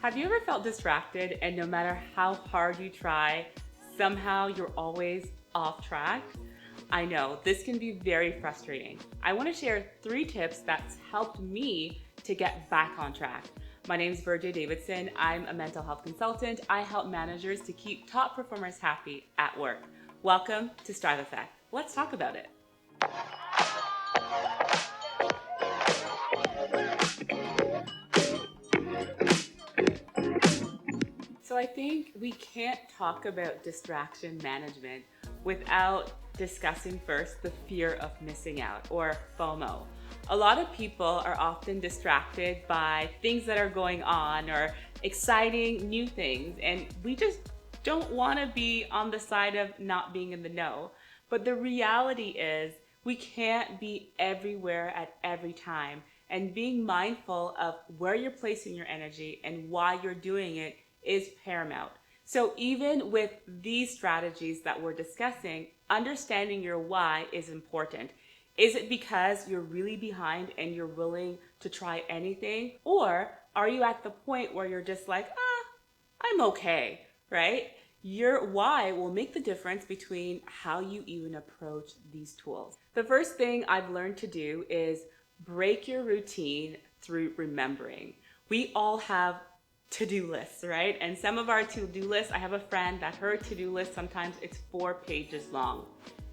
Have you ever felt distracted and no matter how hard you try, somehow you're always off track? I know, this can be very frustrating. I want to share 3 tips that's helped me to get back on track. My name is Vergia Davidson. I'm a mental health consultant. I help managers to keep top performers happy at work. Welcome to Strive Effect. Let's talk about it. So I think we can't talk about distraction management without discussing first the fear of missing out, or FOMO. A lot of people are often distracted by things that are going on or exciting new things, and we just don't want to be on the side of not being in the know. But the reality is we can't be everywhere at every time, and being mindful of where you're placing your energy and why you're doing it is paramount. So even with these strategies that we're discussing, understanding your why is important. Is it because you're really behind and you're willing to try anything? Or are you at the point where you're just like, I'm okay, right? Your why will make the difference between how you even approach these tools. The first thing I've learned to do is break your routine through remembering. We all have to-do lists, right? And some of our to-do lists, I have a friend that her to-do list, sometimes it's 4 pages long.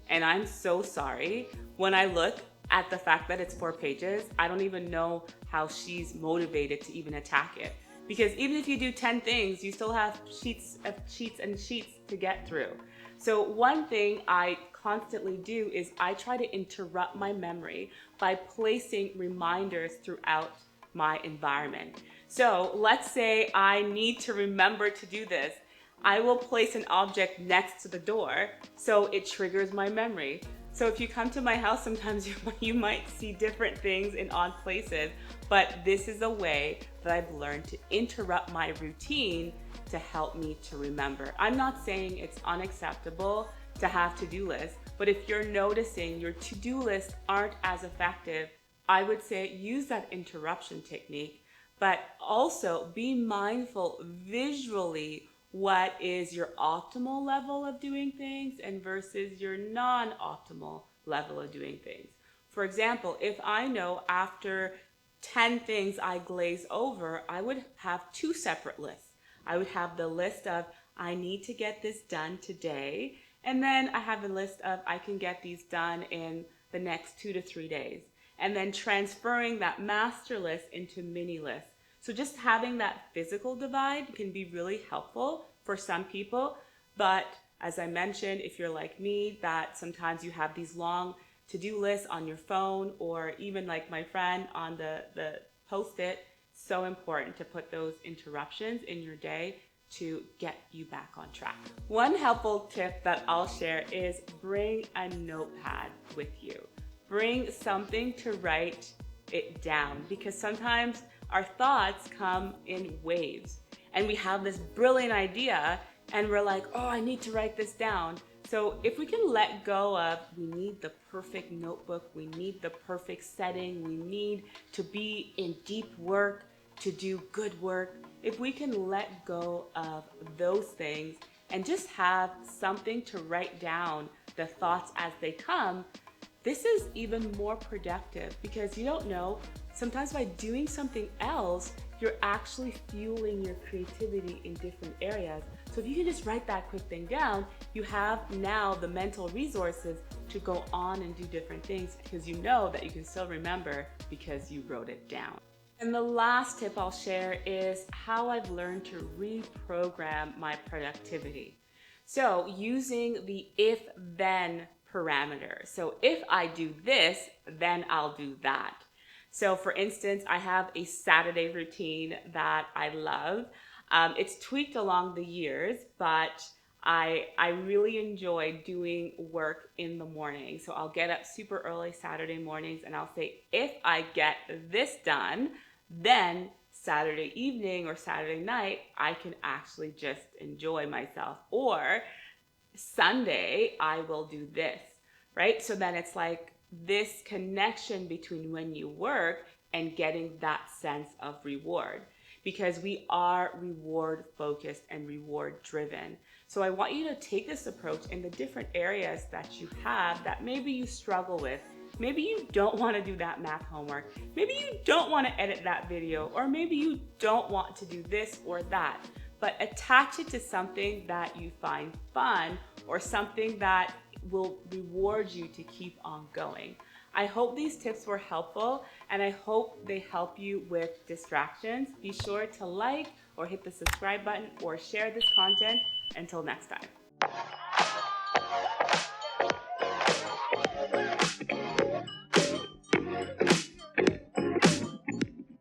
And I'm so sorry. When I look at the fact that it's 4 pages, I don't even know how she's motivated to even attack it. Because even if you do 10 things, you still have sheets and sheets to get through. So one thing I constantly do is I try to interrupt my memory by placing reminders throughout my environment. So let's say I need to remember to do this. I will place an object next to the door so it triggers my memory. So if you come to my house, sometimes you might see different things in odd places, but this is a way that I've learned to interrupt my routine to help me to remember. I'm not saying it's unacceptable to have to-do lists, but if you're noticing your to-do lists aren't as effective, I would say use that interruption technique, but also be mindful visually what is your optimal level of doing things and versus your non-optimal level of doing things. For example, if I know after 10 things I glaze over, I would have 2 separate lists. I would have the list of I need to get this done today, and then I have a list of I can get these done in the next 2 to 3 days. And then transferring that master list into mini lists. So just having that physical divide can be really helpful for some people. But as I mentioned, if you're like me, that sometimes you have these long to-do lists on your phone, or even like my friend on the Post-it, so important to put those interruptions in your day to get you back on track. One helpful tip that I'll share is bring a notepad with you. Bring something to write it down, because sometimes our thoughts come in waves and we have this brilliant idea and we're like, oh, I need to write this down. So if we can let go of, we need the perfect notebook, we need the perfect setting, we need to be in deep work, to do good work. If we can let go of those things and just have something to write down the thoughts as they come, this is even more productive, because you don't know, sometimes by doing something else, you're actually fueling your creativity in different areas. So if you can just write that quick thing down, you have now the mental resources to go on and do different things, because you know that you can still remember because you wrote it down. And the last tip I'll share is how I've learned to reprogram my productivity. So using the if-then parameter. So if I do this, then I'll do that. So for instance, I have a Saturday routine that I love. It's tweaked along the years, but I really enjoy doing work in the morning. So I'll get up super early Saturday mornings and I'll say, if I get this done, then Saturday evening or Saturday night, I can actually just enjoy myself. Or Sunday, I will do this, right? So then it's like this connection between when you work and getting that sense of reward. because we are reward focused and reward driven. So I want you to take this approach in the different areas that you have that maybe you struggle with. Maybe you don't want to do that math homework. Maybe you don't want to edit that video, or maybe you don't want to do this or that. But attach it to something that you find fun or something that will reward you to keep on going. I hope these tips were helpful, and I hope they help you with distractions. Be sure to like or hit the subscribe button or share this content. Until next time.